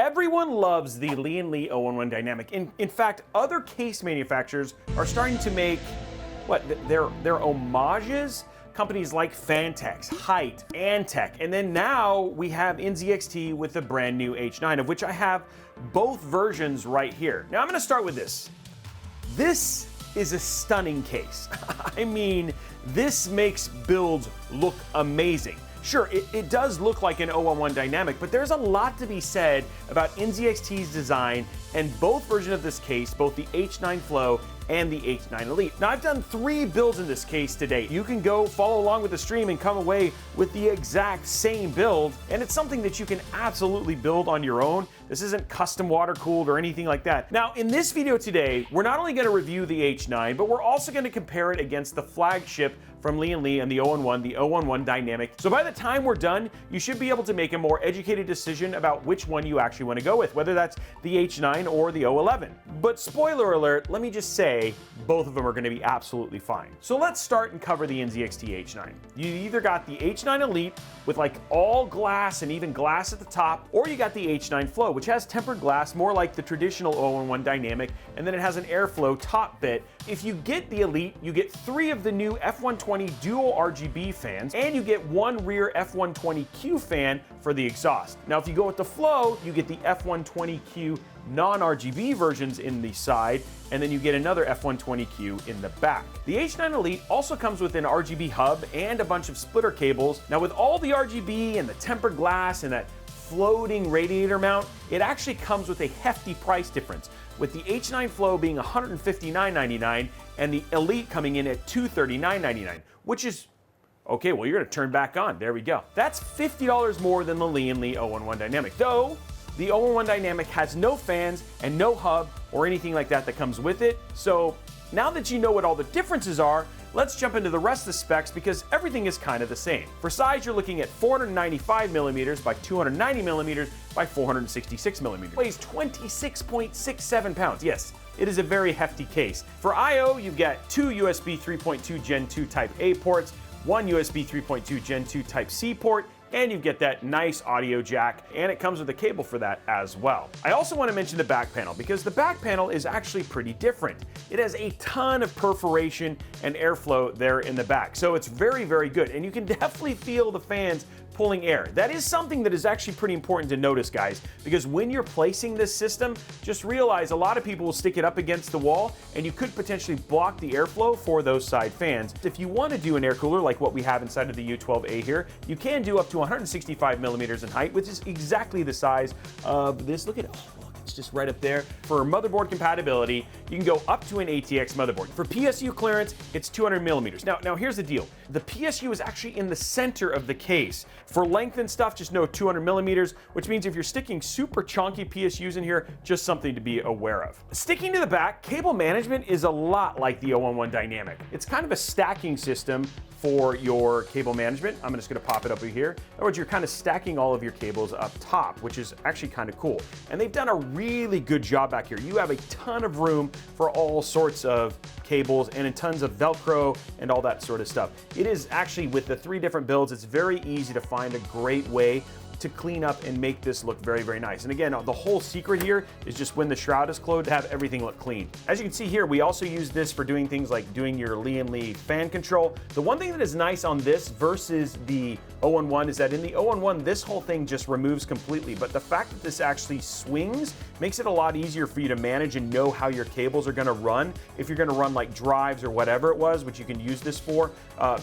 Everyone loves the Lian Li o11 Dynamic. In fact, other case manufacturers are starting to make, their homages? Companies like Fantex, Height, Antec, and then now we have NZXT with the brand new H9, of which I have both versions right here. Now I'm gonna start with this. This is a stunning case. I mean, this makes builds look amazing. Sure, it does look like an o11 Dynamic, but there's a lot to be said about NZXT's design and both versions of this case, both the H9 Flow and the H9 Elite. Now, I've done 3 builds in this case to date. You can go follow along with the stream and come away with the exact same build, and it's something that you can absolutely build on your own. This isn't custom water cooled or anything like that. Now, in this video today, we're not only gonna review the H9, but we're also gonna compare it against the flagship from Lian Li and the o11 Dynamic. So by the time we're done, you should be able to make a more educated decision about which one you actually want to go with, whether that's the H9 or the o11. But spoiler alert, let me just say, both of them are going to be absolutely fine. So let's start and cover the NZXT H9. You either got the H9 Elite with like all glass and even glass at the top, or you got the H9 Flow, which has tempered glass, more like the traditional o11 Dynamic, and then it has an airflow top bit. If you get the Elite, you get 3 of the new F120 dual RGB fans, and you get 1 rear F120Q fan for the exhaust. Now, if you go with the Flow, you get the F120Q non-RGB versions in the side, and then you get another F120Q in the back. The H9 Elite also comes with an RGB hub and a bunch of splitter cables. Now, with all the RGB and the tempered glass and that floating radiator mount, it actually comes with a hefty price difference, with the H9 Flow being $159.99 and the Elite coming in at $239.99, which is, okay, well, you're gonna turn back on. There we go. That's $50 more than the Lian Li o11 Dynamic, though the o11 Dynamic has no fans and no hub or anything like that that comes with it. So now that you know what all the differences are, let's jump into the rest of the specs because everything is kind of the same. For size, you're looking at 495 millimeters by 290 millimeters by 466 millimeters. Weighs 26.67 pounds. Yes, it is a very hefty case. For I/O, you've got 2 USB 3.2 Gen 2 Type A ports, 1 USB 3.2 Gen 2 Type C port, and you get that nice audio jack, and it comes with a cable for that as well. I also want to mention the back panel because the back panel is actually pretty different. It has a ton of perforation and airflow there in the back, so it's very, very good, and you can definitely feel the fans pulling air. That is something that is actually pretty important to notice, guys, because when you're placing this system, just realize a lot of people will stick it up against the wall and you could potentially block the airflow for those side fans. If you want to do an air cooler like what we have inside of the U12A here, you can do up to 165 millimeters in height, which is exactly the size of this. Look at it. Oh, look, it's just right up there. For motherboard compatibility, you can go up to an ATX motherboard. For PSU clearance, it's 200 millimeters. Now here's the deal. The PSU is actually in the center of the case. For length and stuff, just know 200 millimeters, which means if you're sticking super chunky PSUs in here, just something to be aware of. Sticking to the back, cable management is a lot like the o11 Dynamic. It's kind of a stacking system for your cable management. I'm just gonna pop it up here. In other words, you're kind of stacking all of your cables up top, which is actually kind of cool. And they've done a really good job back here. You have a ton of room for all sorts of cables and tons of Velcro and all that sort of stuff. It is actually, with the 3 different builds, it's very easy to find a great way to clean up and make this look very, very nice. And again, the whole secret here is just when the shroud is closed to have everything look clean. As you can see here, we also use this for doing things like doing your Lian Li fan control. The one thing that is nice on this versus the o11 is that in the o11, this whole thing just removes completely, but the fact that this actually swings makes it a lot easier for you to manage and know how your cables are gonna run. If you're gonna run like drives or whatever it was, which you can use this for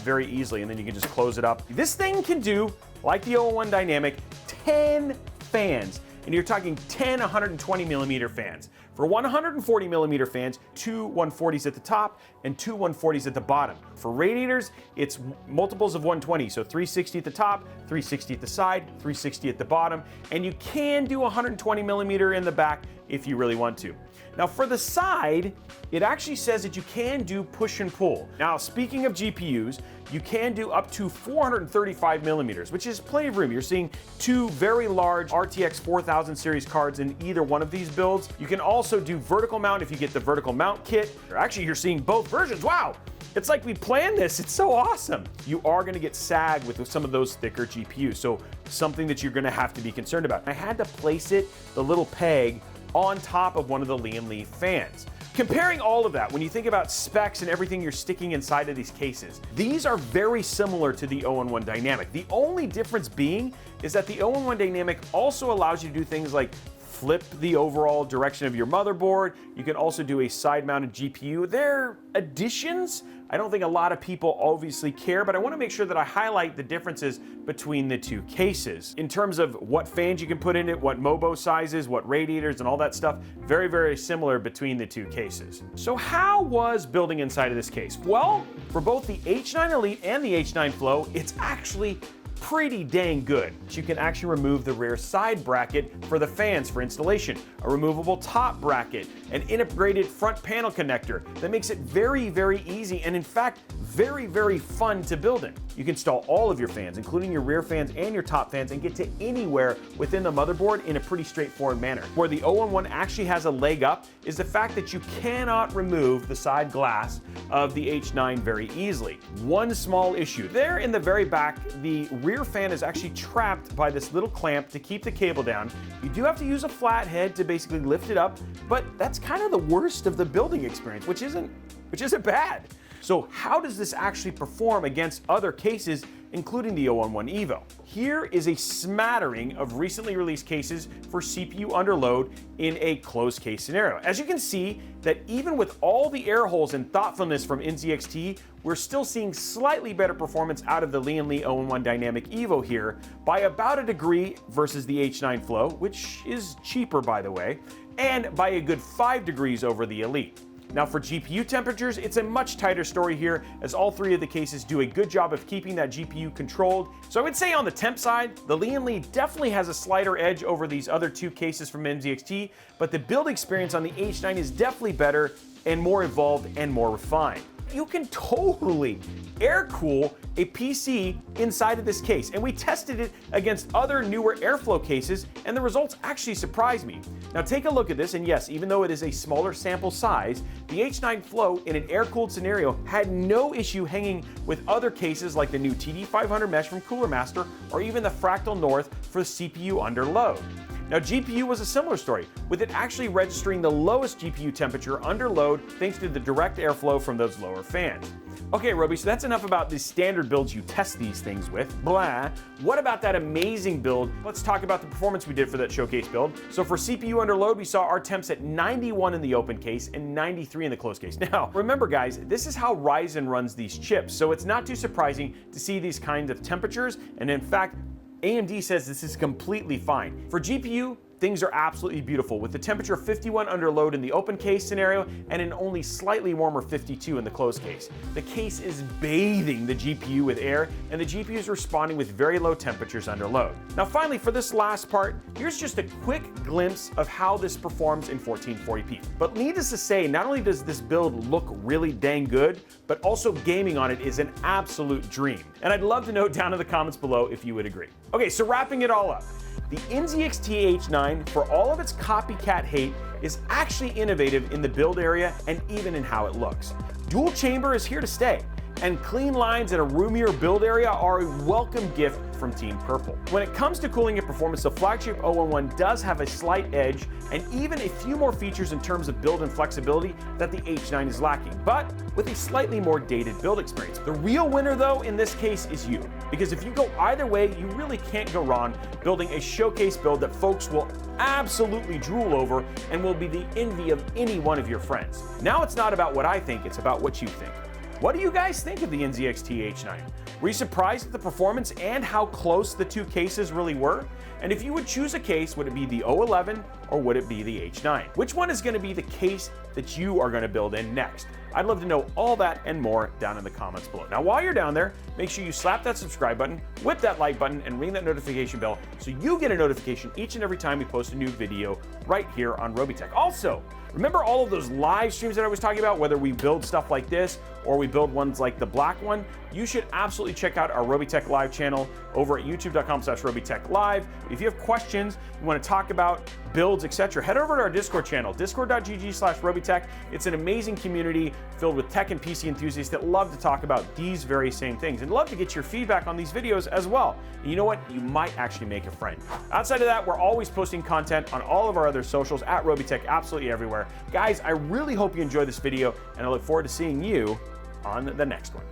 very easily, and then you can just close it up. This thing can do, like the o11 Dynamic, 10 fans. And you're talking 10 120 millimeter fans. For 140 millimeter fans, 2 140s at the top and 2 140s at the bottom. For radiators, it's multiples of 120, so 360 at the top, 360 at the side, 360 at the bottom, and you can do 120 millimeter in the back if you really want to. Now for the side, it actually says that you can do push and pull. Now speaking of GPUs, you can do up to 435 millimeters, which is plenty of room. You're seeing 2 very large RTX 4000 series cards in either one of these builds. You can also do vertical mount if you get the vertical mount kit. Or actually, you're seeing both versions. Wow! It's like we planned this. It's so awesome. You are going to get sag with some of those thicker GPUs, so something that you're going to have to be concerned about. I had to place it, the little peg, on top of one of the Lian Li fans. Comparing all of that, when you think about specs and everything you're sticking inside of these cases, these are very similar to the o11 Dynamic. The only difference being is that the o11 Dynamic also allows you to do things like flip the overall direction of your motherboard. You can also do a side-mounted GPU. They're additions. I don't think a lot of people obviously care, but I want to make sure that I highlight the differences between the two cases. In terms of what fans you can put in it, what MOBO sizes, what radiators, and all that stuff, very, very similar between the two cases. So how was building inside of this case? Well, for both the H9 Elite and the H9 Flow, it's actually pretty dang good. You can actually remove the rear side bracket for the fans for installation, a removable top bracket, an integrated front panel connector that makes it very, very easy and in fact, very, very fun to build in. You can install all of your fans, including your rear fans and your top fans, and get to anywhere within the motherboard in a pretty straightforward manner. Where the o11 actually has a leg up is the fact that you cannot remove the side glass of the H9 very easily. One small issue. There in the very back, the rear fan is actually trapped by this little clamp to keep the cable down. You do have to use a flat head to basically lift it up, but that's kind of the worst of the building experience, which isn't bad. So how does this actually perform against other cases, including the o11 Evo? Here is a smattering of recently released cases for CPU underload in a closed case scenario. As you can see, that even with all the air holes and thoughtfulness from NZXT, we're still seeing slightly better performance out of the Lian Li o11 Dynamic Evo here by about a degree versus the H9 Flow, which is cheaper by the way, and by a good 5 degrees over the Elite. Now for GPU temperatures, it's a much tighter story here, as all three of the cases do a good job of keeping that GPU controlled. So I would say on the temp side, the Lian Li definitely has a slighter edge over these other two cases from NZXT, but the build experience on the H9 is definitely better and more involved and more refined. You can totally air cool a PC inside of this case, and we tested it against other newer airflow cases, and the results actually surprised me. Now take a look at this, and yes, even though it is a smaller sample size, the H9 Flow in an air-cooled scenario had no issue hanging with other cases like the new TD500 mesh from Cooler Master, or even the Fractal North for CPU under load. Now GPU was a similar story, with it actually registering the lowest GPU temperature under load thanks to the direct airflow from those lower fans. Okay, Robey, so that's enough about the standard builds you test these things with. Blah. What about that amazing build? Let's talk about the performance we did for that showcase build. So for CPU under load, we saw our temps at 91 in the open case and 93 in the closed case. Now, remember guys, this is how Ryzen runs these chips, so it's not too surprising to see these kinds of temperatures, and in fact, AMD says this is completely fine. For GPU, things are absolutely beautiful, with the temperature of 51 under load in the open case scenario and an only slightly warmer 52 in the closed case. The case is bathing the GPU with air, and the GPU is responding with very low temperatures under load. Now finally, for this last part, here's just a quick glimpse of how this performs in 1440p. But needless to say, not only does this build look really dang good, but also gaming on it is an absolute dream. And I'd love to know down in the comments below if you would agree. Okay, so wrapping it all up. The NZXT H9, for all of its copycat hate, is actually innovative in the build area and even in how it looks. Dual chamber is here to stay, and clean lines and a roomier build area are a welcome gift from Team Purple. When it comes to cooling and performance, the flagship o11 does have a slight edge and even a few more features in terms of build and flexibility that the H9 is lacking, but with a slightly more dated build experience. The real winner though in this case is you, because if you go either way, you really can't go wrong building a showcase build that folks will absolutely drool over and will be the envy of any one of your friends. Now it's not about what I think, it's about what you think. What do you guys think of the NZXT H9? Were you surprised at the performance and how close the two cases really were? And if you would choose a case, would it be the o11 or would it be the H9? Which one is going to be the case that you are going to build in next? I'd love to know all that and more down in the comments below. Now, while you're down there, make sure you slap that subscribe button, whip that like button, and ring that notification bell so you get a notification each and every time we post a new video right here on Robeytech. Also, remember all of those live streams that I was talking about, whether we build stuff like this or we build ones like the black one, you should absolutely check out our Robeytech Live channel over at youtube.com/RobeytechLive. If you have questions, you want to talk about builds, etc., head over to our Discord channel, discord.gg/Robeytech. It's an amazing community filled with tech and PC enthusiasts that love to talk about these very same things and love to get your feedback on these videos as well. And you know what? You might actually make a friend. Outside of that, we're always posting content on all of our other socials at Robeytech, absolutely everywhere. Guys, I really hope you enjoyed this video, and I look forward to seeing you on the next one.